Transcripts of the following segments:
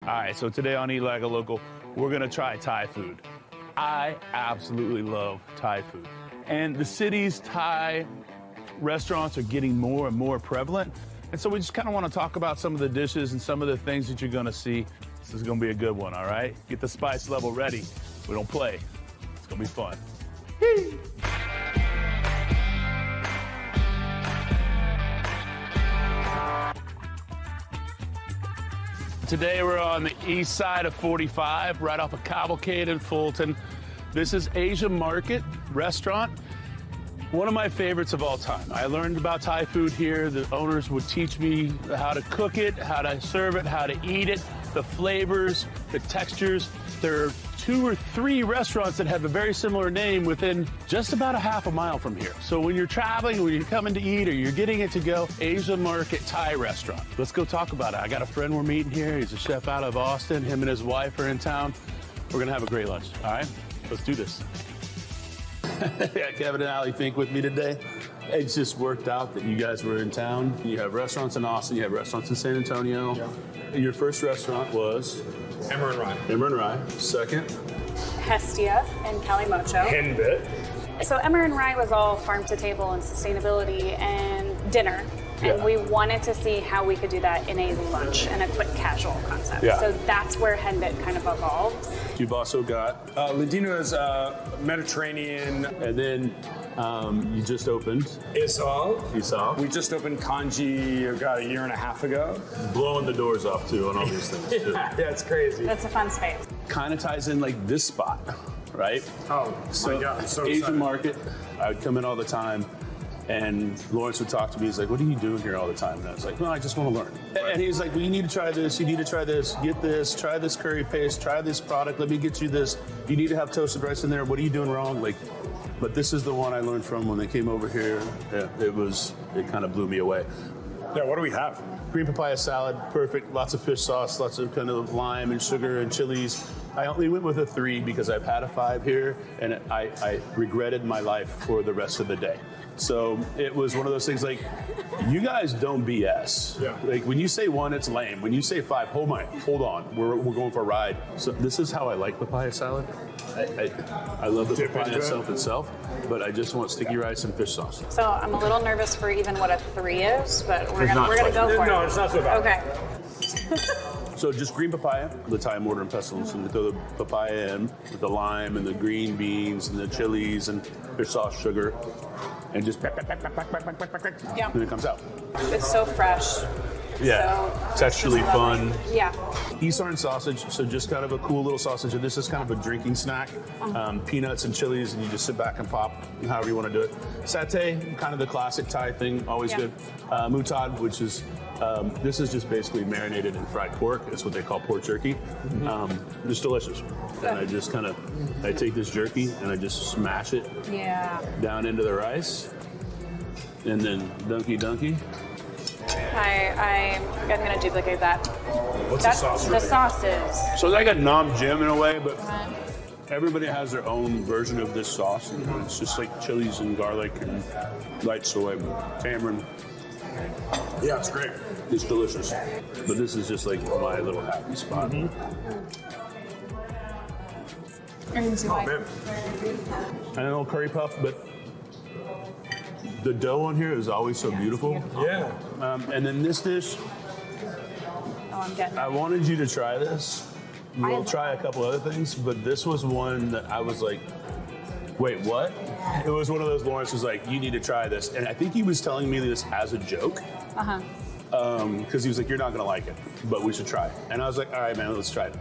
All right, so today on Eat Like a Local, we're gonna try Thai food. I absolutely love Thai food. And the city's Thai restaurants are getting more and more prevalent. And so we just kind of want to talk about some of the dishes and some of the things that you're gonna see. This is gonna be a good one, all right? Get the spice level ready. We don't play. It's gonna be fun. Today we're on the east side of 45, right off of Cavalcade and Fulton. This is Asia Market Restaurant. One of my favorites of all time. I learned about Thai food here. The owners would teach me how to cook it, how to serve it, how to eat it, the flavors, the textures. There are 2 or 3 restaurants that have a very similar name within just about a half a mile from here. So when you're traveling, when you're coming to eat or you're getting it to go, Asia Market Thai Restaurant. Let's go talk about it. I got a friend we're meeting here. He's a chef out of Austin. Him and his wife are in town. We're gonna have a great lunch, all right? Let's do this. Yeah, Kevin and Ali think with me today. It just worked out that you guys were in town. You have restaurants in Austin, you have restaurants in San Antonio. Yeah. Your first restaurant was? Emmer and Rye. Emmer and Rye. Second? Hestia and Calimocho. Henbit. So Emmer and Rye was all farm to table and sustainability and dinner. And we wanted to see how we could do that in a lunch and a quick casual concept. Yeah. So that's where Henbit kind of evolved. You've also got? Ladino is Mediterranean. And then you just opened? Isal. We just opened Kanji about a year and a half ago. Blowing the doors off too on all these things too. Yeah, it's crazy. That's a fun space. Kind of ties in like this spot, right? Oh, my God, I'm so Asian excited. Market, I would come in all the time. And Lawrence would talk to me. He's like, what are you doing here all the time? And I was like, no, I just want to learn. And he's like, well, you need to try this. You need to try this. Get this. Try this curry paste. Try this product. Let me get you this. You need to have toasted rice in there. What are you doing wrong? Like, but this is the one I learned from when they came over here. Yeah, it kind of blew me away. Yeah, what do we have? Green papaya salad, perfect. Lots of fish sauce, lots of kind of lime and sugar and chilies. I only went with a 3 because I've had a 5 here, and I regretted my life for the rest of the day. So it was one of those things like, you guys don't BS. Yeah. Like when you say 1, it's lame. When you say 5, hold on, we're going for a ride. So this is how I like papaya salad. I love the papaya itself, but I just want sticky rice and fish sauce. So I'm a little nervous for even what a 3 is, but we're gonna go for it. No, it's not so bad. Okay. So just green papaya, the Thai mortar and pestle, and we throw the papaya in with the lime and the green beans and the chilies and fish sauce, sugar, and just pack, Yeah. and it comes out. It's so fresh. Yeah, So texturally fun. Yeah. Isarn sausage, so just kind of a cool little sausage. And this is kind of a drinking snack. Peanuts and chilies, and you just sit back and pop however you want to do it. Satay, kind of the classic Thai thing, always good. Mutad, which is, this is just basically marinated and fried pork. It's what they call pork jerky. It's delicious. And I just I take this jerky and I just smash it down into the rice. And then dunky. I'm gonna duplicate that. What's the sauce? The sauces. So I got nam jim in a way, but everybody has their own version of this sauce. It's just like chilies and garlic and light soy, tamarind. Yeah, it's great. It's delicious. But this is just like my little happy spot. Man. And a little curry puff, but the dough on here is always so beautiful. Yeah. And then this dish, I'm getting it. I wanted you to try this. We'll try a couple other things, but this was one that I was like, wait, what? It was one of those Lawrence was like, you need to try this. And I think he was telling me this as a joke. Because he was like, you're not going to like it, but we should try it. And I was like, all right, man, let's try it.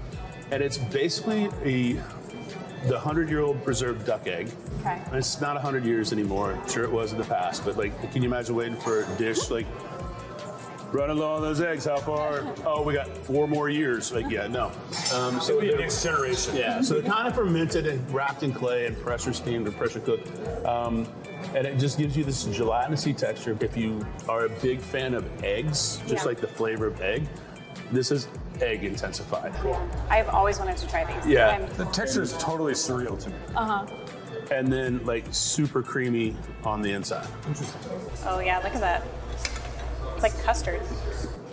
And it's basically the 100-year-old preserved duck egg. Okay. And it's not 100 years anymore. I'm sure it was in the past, but like, can you imagine waiting for a dish like, running low on those eggs, how far? Oh, we got 4 more years. Like, yeah, no. So the next generation. Yeah, so they're kind of fermented and wrapped in clay and pressure steamed or pressure cooked. And it just gives you this gelatinous-y texture. If you are a big fan of eggs, just like the flavor of egg, this is egg intensified. I've always wanted to try these. Yeah. The texture is totally surreal to me. And then like super creamy on the inside. Interesting. Oh yeah, look at that. It's like custard.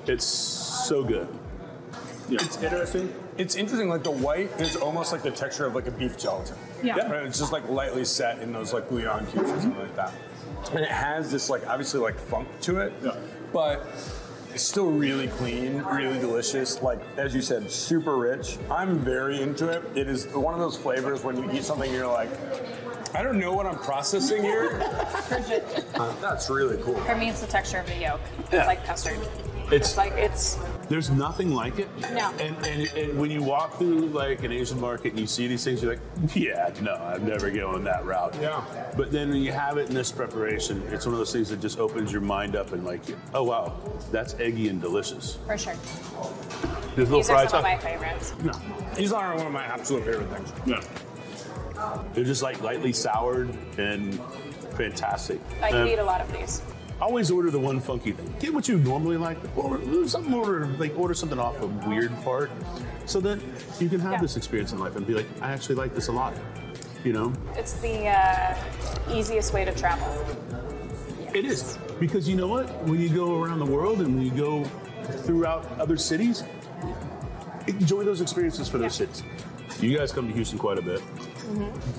It's so good. It's interesting. It's interesting, like the white is almost like the texture of like a beef gelatin. Yeah. Right? It's just like lightly set in those like bouillon cubes or something like that. And it has this like obviously like funk to it, but it's still really clean, really delicious. Like as you said, super rich. I'm very into it. It is one of those flavors when you eat something you're like, I don't know what I'm processing here. That's really cool. For me, it's the texture of the yolk. It's like custard. It's There's nothing like it. No. And when you walk through like an Asian market and you see these things, you're like, yeah, no, I'm never going that route. Yeah. But then when you have it in this preparation, it's one of those things that just opens your mind up and like, oh wow, that's eggy and delicious. for sure. These These are some of my favorites. No, these are one of my absolute favorite things. Yeah. They're just like lightly soured and fantastic. I could eat a lot of these. Always order the one funky thing. Get what you normally like. Order something off a weird part, so that you can have this experience in life and be like, I actually like this a lot. You know? It's the easiest way to travel. It is, because you know what? When you go around the world and when you go throughout other cities, enjoy those experiences for those cities. You guys come to Houston quite a bit.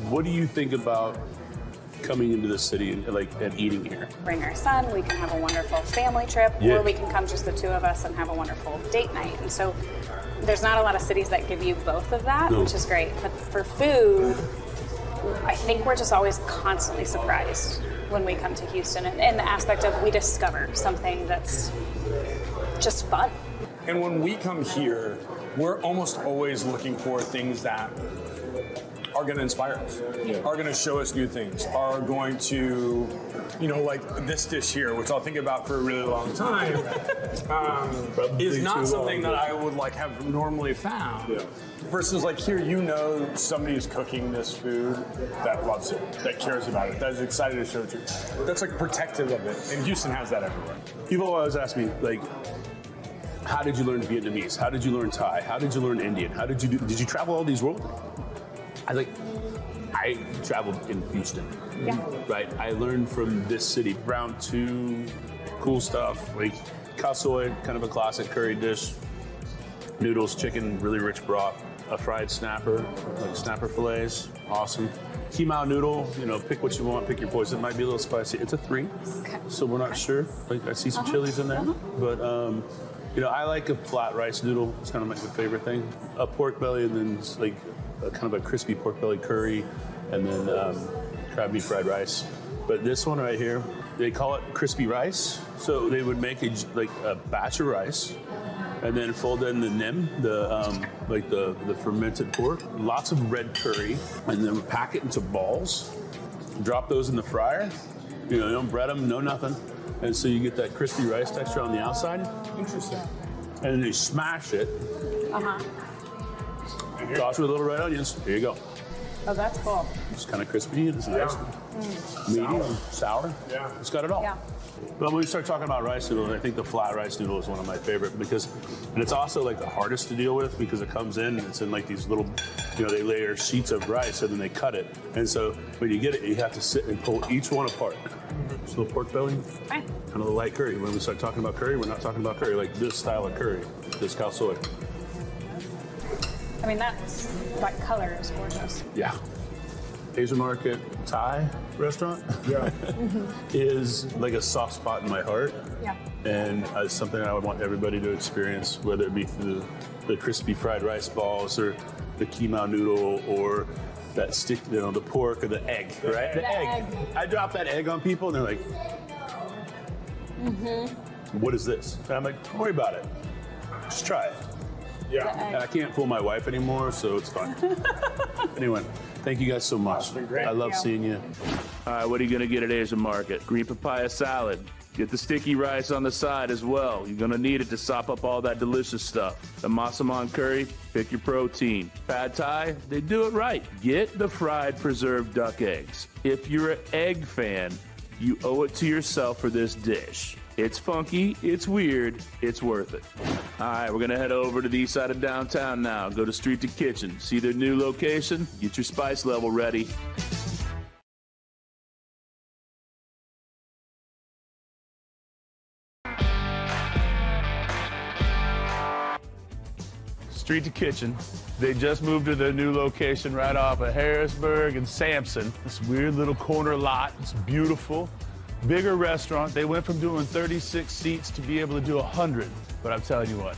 What do you think about coming into the city and eating here? Bring our son, we can have a wonderful family trip, or we can come just the two of us and have a wonderful date night. And so there's not a lot of cities that give you both of that, which is great. But for food, I think we're just always constantly surprised when we come to Houston, and the aspect of we discover something that's just fun. And when we come here, we're almost always looking for things that are going to inspire us, are going to show us new things, are going to, you know, like this dish here, which I'll think about for a really long time, is not something that I would like have normally found. Yeah. Versus like here, you know, somebody's cooking this food that loves it, that cares about it, that is excited to show it to you. That's like protective of it, and Houston has that everywhere. People always ask me, like, how did you learn Vietnamese? How did you learn Thai? How did you learn Indian? How did you travel all these worlds? I traveled in Houston, right? I learned from this city. Round two, cool stuff, like khao soi, kind of a classic curry dish. Noodles, chicken, really rich broth. A fried snapper, like snapper fillets, awesome. Keemao noodle, you know, pick what you want, pick your poison. It might be a little spicy. It's a 3, so we're not sure. Like I see some chilies in there, but you know, I like a flat rice noodle. It's kind of my favorite thing. A pork belly, and then like kind of a crispy pork belly curry, and then crab meat fried rice. But this one right here, they call it crispy rice. So they would make a batch of rice, and then fold in the nim, the fermented pork, lots of red curry, and then pack it into balls. Drop those in the fryer. You know, you don't bread them, no nothing. And so you get that crispy rice texture on the outside. Interesting. And then you smash it. Toss with little red onions. Here you go. Oh, that's cool. It's kind of crispy. It's nice. Medium, sour. Yeah. It's got it all. Yeah. But when we start talking about rice noodles, I think the flat rice noodle is one of my favorite and it's also like the hardest to deal with because it comes in and it's in like these little, you know, they layer sheets of rice and then they cut it. And so when you get it, you have to sit and pull each one apart. This little pork belly, kind of the light curry. When we start talking about curry, we're not talking about curry like this style of curry, this khao soi. I mean, that color is gorgeous. Yeah. Asian market Thai restaurant is like a soft spot in my heart. Yeah. And it's something I would want everybody to experience, whether it be through the crispy fried rice balls or the keemao noodle or that stick, you know, the pork or the egg, right? The egg. I drop that egg on people and they're like, what is this? And I'm like, don't worry about it. Just try it. Yeah. And I can't fool my wife anymore, so it's fine. Anyway, thank you guys so much. It's been great. I love seeing you. All right, what are you going to get at Asian Market? Green papaya salad. Get the sticky rice on the side as well. You're going to need it to sop up all that delicious stuff. The massaman curry, pick your protein. Pad Thai, they do it right. Get the fried preserved duck eggs. If you're an egg fan, you owe it to yourself for this dish. It's funky, it's weird, it's worth it. All right, we're gonna head over to the east side of downtown now. Go to Street to Kitchen, see their new location, get your spice level ready. Street to Kitchen. They just moved to their new location right off of Harrisburg and Sampson. This weird little corner lot. It's beautiful. Bigger restaurant. They went from doing 36 seats to be able to do 100. But I'm telling you what,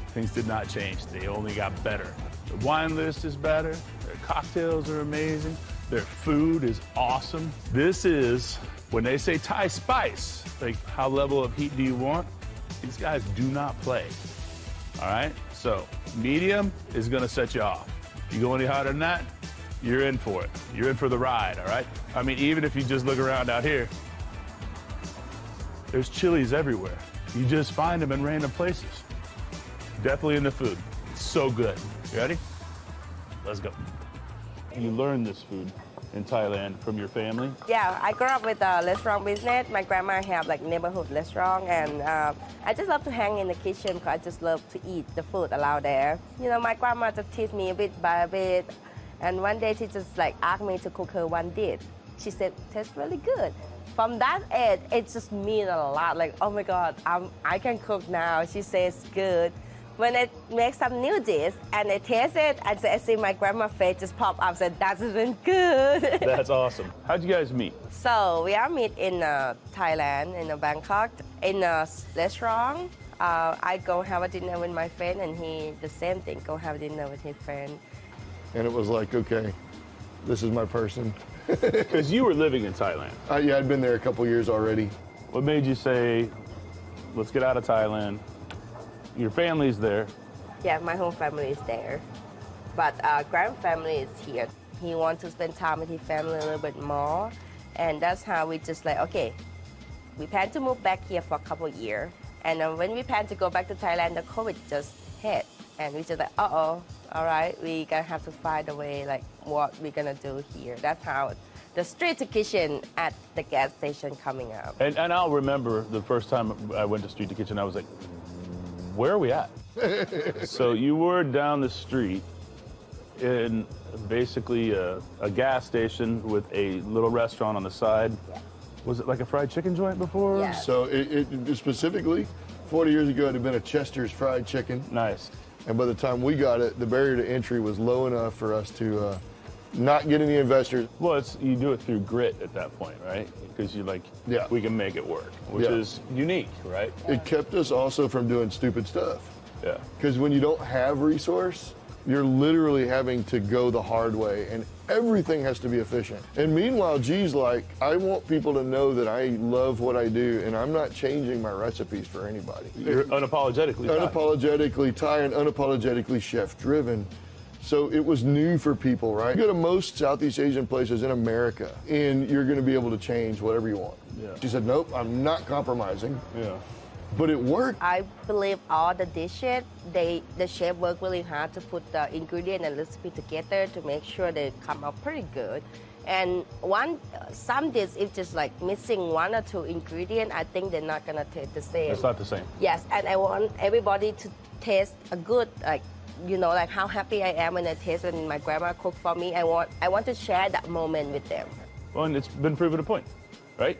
things did not change. They only got better. The wine list is better. Their cocktails are amazing. Their food is awesome. This is, when they say Thai spice, like how level of heat do you want? These guys do not play. All right? So medium is gonna set you off. If you go any hotter than that, you're in for it. You're in for the ride, all right? I mean, even if you just look around out here, there's chilies everywhere. You just find them in random places. Definitely in the food. It's so good. You ready? Let's go. You learned this food in Thailand from your family? Yeah, I grew up with a restaurant business. My grandma have like neighborhood restaurant, and I just love to hang in the kitchen because I just love to eat the food around there. You know, my grandma just teach me a bit by a bit, and one day she just like asked me to cook her one dish. She said, tastes really good. From that age, it just means a lot. Like, oh my God, I can cook now. She says good. When I make some new dish and I taste it, and I see my grandma's face just pop up and said, that's even good. That's awesome. How'd you guys meet? So we are meet in Thailand, in Bangkok, in a restaurant. I go have a dinner with my friend, and he, the same thing, go have dinner with his friend. And it was like, okay, this is my person. Because you were living in Thailand. Yeah, I'd been there a couple years already. What made you say, let's get out of Thailand? Your family's there. Yeah, my whole family is there. But grand family is here. He wants to spend time with his family a little bit more. And that's how we just like, okay, we plan to move back here for a couple of years. And when we plan to go back to Thailand, the COVID just hit. And we just like, uh-oh, all right, we gonna have to find a way, like, what we're gonna do here. That's how the street to kitchen at the gas station coming up. And I'll remember the first time I went to Street to Kitchen, I was like, where are we at? So you were down the street in basically a gas station with a little restaurant on the side. Yeah. Was it like a fried chicken joint before? Yeah. So it specifically, 40 years ago, it had been a Chester's fried chicken. Nice. And by the time we got it, the barrier to entry was low enough for us to not get any investors. Well, you do it through grit at that point, right? Because you're like, Yeah. we can make it work, which Yeah. is unique, right? It kept us also from doing stupid stuff. Yeah. Because when you don't have resource, you're literally having to go the hard way, and everything has to be efficient. And meanwhile, G's like, I want people to know that I love what I do, and I'm not changing my recipes for anybody. You're unapologetically Thai. Unapologetically Thai and unapologetically chef-driven. So it was new for people, right? You go to most Southeast Asian places in America, and you're going to be able to change whatever you want. Yeah. She said, nope, I'm not compromising. Yeah. But it worked. I believe all the dishes, the chef work really hard to put the ingredient and recipe together to make sure they come out pretty good. And some dishes, if just like missing one or two ingredients, I think they're not gonna taste the same. It's not the same. Yes, and I want everybody to taste a good, like, you know, like how happy I am when I taste when my grandma cooked for me. I want to share that moment with them. Well, and it's been proven a point, right?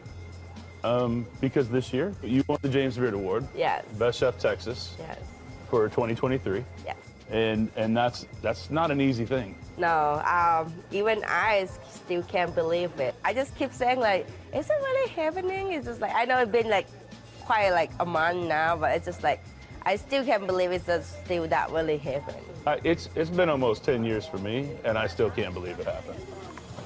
Because this year, you won the James Beard Award. Yes. Best Chef Texas. Yes. For 2023. Yes. And that's not an easy thing. No, even I still can't believe it. I just keep saying like, is it really happening? It's just like, I know it's been like quite like a month now, but it's just like, I still can't believe it's just still that really happened. It's been almost 10 years for me, and I still can't believe it happened.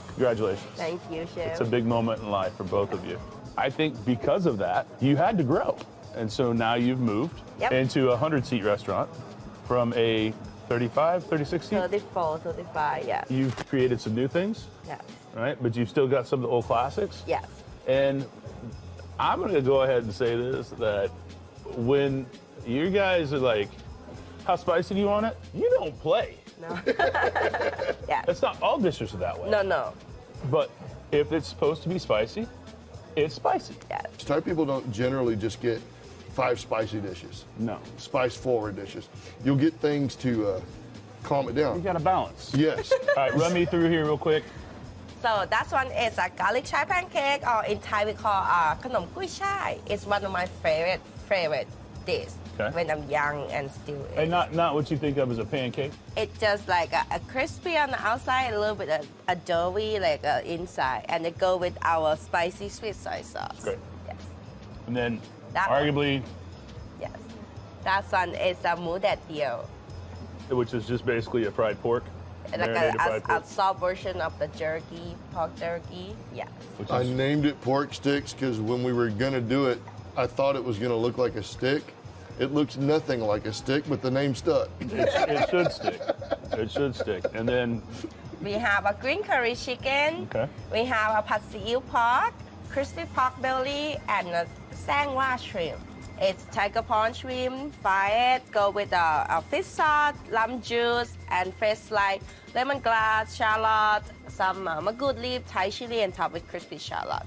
Congratulations. Thank you, Chef. It's a big moment in life for both of you. I think because of that, you had to grow. And so now you've moved into a 100-seat restaurant from a 35, 36 seat? 34, 35, yeah. You've created some new things, Yes. right? But you've still got some of the old classics. Yes. And I'm going to go ahead and say this, that when you guys are like, how spicy do you want it? You don't play. No. Yeah. It's not all dishes are that way. No. But if it's supposed to be spicy, it's spicy. Yes. Thai people don't generally just get 5 spicy dishes. No. Spice-forward dishes. You'll get things to calm it You down. got to balance. Yes. All right, run me through here real quick. So that one is a garlic chai pancake, or in Thai we call khanom kui chai. It's one of my favorite dish. Okay. when I'm young and still. And not what you think of as a pancake? It's just like a crispy on the outside, a little bit a doughy like inside, and it go with our spicy sweet soy sauce. Great. Yes. And then That arguably, Yes. That one is a mu dat dio. which is just basically a fried pork. Like marinated fried a pork. soft version of the jerky, pork jerky. Yes. Which I is, named it pork sticks because when we were gonna do it, I thought it was gonna look like a stick. It looks nothing like a stick, but the name stuck. it should stick. It should stick. And then, We have a green curry chicken. Okay. We have a pad see ew pork, crispy pork belly, and a sangwa shrimp. It's tiger prawn shrimp, fry it, go with a fish sauce, lemon juice, and fresh like lemongrass, shallot, some magood leaf, Thai chili, and top with crispy shallot.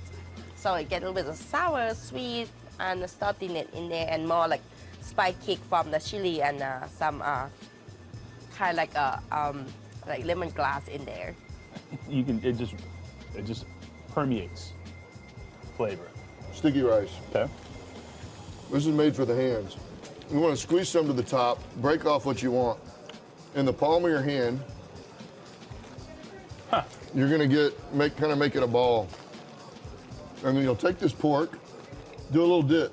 So it gets a little bit of sour, sweet, and saltiness in there, and more like spice kick from the chili and some kind of like lemongrass in there. you can, it just permeates flavor. Sticky rice. Okay. This is made for the hands. You want to squeeze some to the top, break off what you want. In the palm of your hand, you're gonna kind of make it a ball. And then you'll take this pork, do a little dip.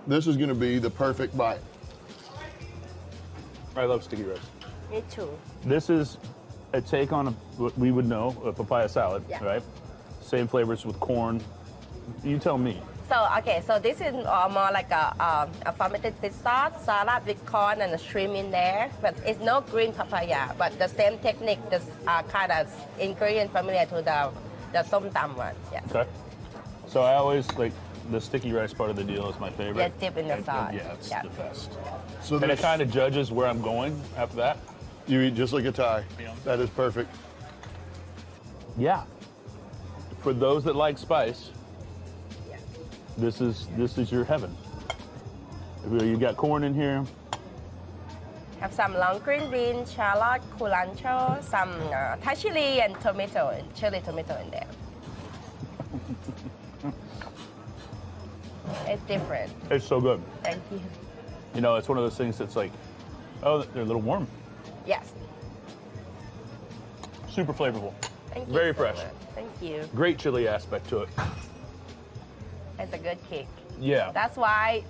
This is gonna be the perfect bite. I love sticky rice. Me too. This is a take on what we would know, a papaya salad, Yeah. right? Same flavors with corn. You tell me. So, okay, so this is more like a fermented fish sauce, salad with corn and a shrimp in there. But it's no green papaya, but the same technique, just kind of ingredient familiar to the som tam one. Yes. Okay. So I always like the sticky rice part of the deal is my favorite. Yeah, dip in the sauce. Yeah, it's Yeah. the best. So And it there's- kind of judges where I'm going after that. you eat just like a Thai. Yeah. That is perfect. Yeah. For those that like spice, Yeah. this is your heaven. You got corn in here. Have some long green bean, shallot, culantro, some Thai chili and tomato, and chili tomato in there. It's different. It's so good. Thank you. You know, it's one of those things that's like, oh, they're a little warm. Yes. Super flavorful. Thank you. Very so fresh. much. Thank you. Great chili aspect to it. It's a good kick. Yeah. That's why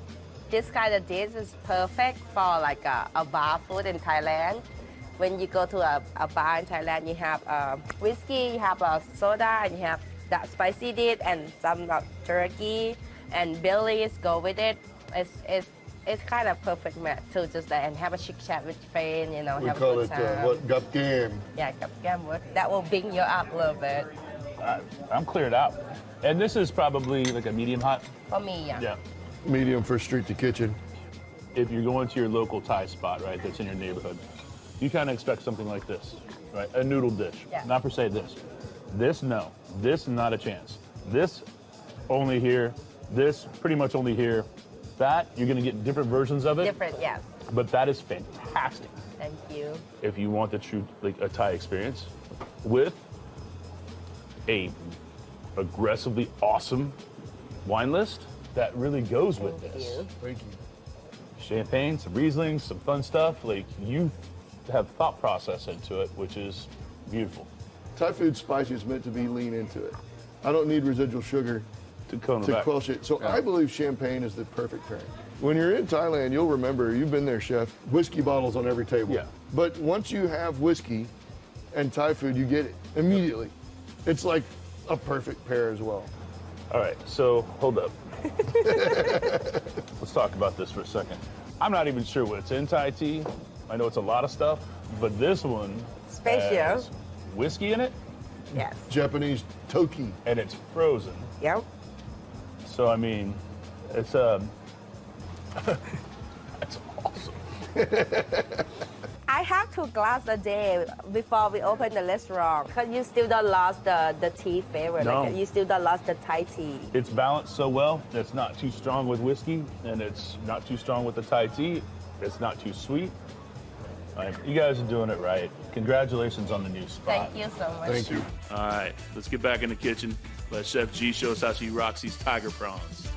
this kind of dish is perfect for like a bar food in Thailand. When you go to a bar in Thailand, you have whiskey, you have a soda, and you have that spicy dish and some turkey and bellies go with it. It's kind of perfect match to just and have a chit chat with friends, you know, We have call a it good time. what gapgam. Yeah, that will bring you up a little bit. I'm cleared out. And this is probably like a medium hot. For me, yeah. Yeah. Medium for street to kitchen. If you're going to your local Thai spot, right, that's in your neighborhood, you kind of expect something like this, right? A noodle dish. Yeah. Not per se this. This, no. This, not a chance. This, only here. This, pretty much only here. That, you're going to get different versions of it. Different, yes. But that is fantastic. Thank you. If you want the true, like a Thai experience with a aggressively awesome wine list that really goes with this. Thank you. Champagne, some Riesling, some fun stuff. Like you have thought process into it, which is beautiful. Thai food spicy is meant to be lean into it. I don't need residual sugar To come to back. quench it. So Yeah. I believe champagne is the perfect pairing. When you're in Thailand, you'll remember, you've been there, chef, whiskey bottles on every table. Yeah. But once you have whiskey and Thai food, you get it immediately. It's like a perfect pair as well. All right, so hold up. Let's talk about this for a second. I'm not even sure what's in Thai tea. I know it's a lot of stuff, but this one Special. has whiskey in it, Yes. Japanese toki. and it's frozen. Yep. So I mean, it's that's awesome. I have 2 glasses a day before we open the restaurant because you still don't lost the tea flavor. No. Like you still don't lost the Thai tea. It's balanced so well. It's not too strong with whiskey, and it's not too strong with the Thai tea. It's not too sweet. You guys are doing it right. Congratulations on the new spot. Thank you so much. Thank you. All right, let's get back in the kitchen. Let Chef G show us how she rocks these tiger prawns.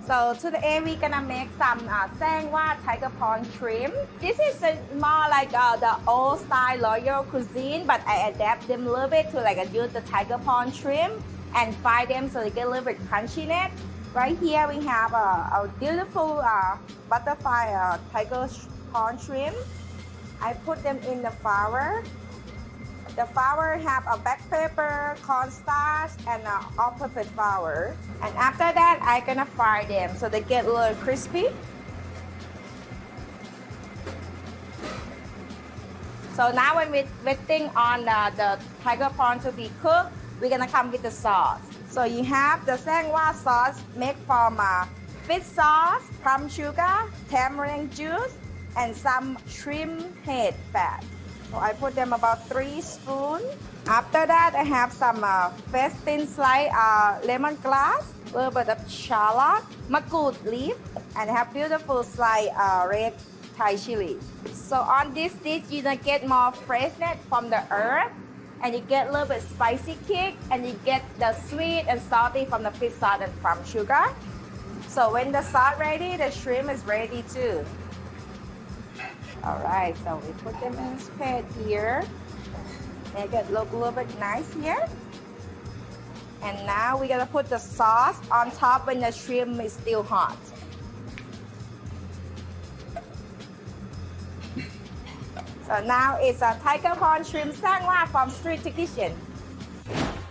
So today we're gonna make some sangwa tiger prawn shrimp. This is more like the old style royal cuisine, but I adapt them a little bit to use the tiger prawn shrimp and fry them so they get a little bit crunchiness. Right here we have a beautiful butterfly tiger prawn shrimp. I put them in the flour. The flour have a black pepper, cornstarch, and all-purpose flour. And after that, I'm gonna fry them so they get a little crispy. So now when we're waiting on the tiger prawn to be cooked, we're gonna come with the sauce. So you have the sangwa sauce made from fish sauce, plum sugar, tamarind juice, and some shrimp head fat. So I put them about 3 spoons. After that, I have some fresh thin slice lemongrass, a little bit of shallot, makud leaf, and I have beautiful slice red Thai chili. So on this dish, you're gonna get more freshness from the herb, and you get a little bit spicy kick, and you get the sweet and salty from the fish sauce and plum sugar. So when the sauce ready, the shrimp is ready too. All right, so we put them in this pan here. Make it look a little bit nice here. And now we're gonna put the sauce on top when the shrimp is still hot. So now it's a tiger prawn shrimp sangwa from Street to Kitchen.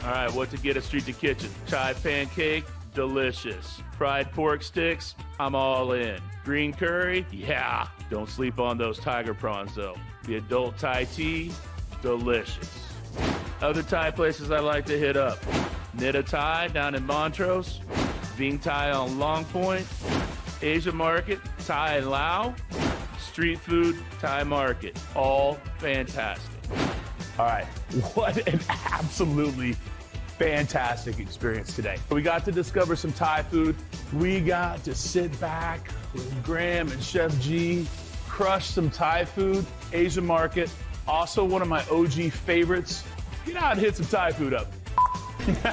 All right, what to get at Street to Kitchen? Chai pancake, delicious. Fried pork sticks, I'm all in. Green curry, yeah. Don't sleep on those tiger prawns though. The adult Thai tea, delicious. Other Thai places I like to hit up. Nita Thai down in Montrose, Ving Thai on Long Point, Asia Market, Thai and Lao, Street Food, Thai Market, all fantastic. All right, what an absolutely fantastic experience today. We got to discover some Thai food. We got to sit back with Graham and Chef G, crush some Thai food, Asia Market. Also one of my OG favorites. Get out and hit some Thai food up. Look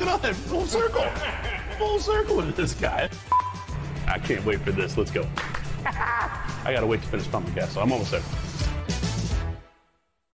at all that, full circle. Full circle with this guy. I can't wait for this, let's go. I gotta wait to finish pumpkin gas, so I'm almost there.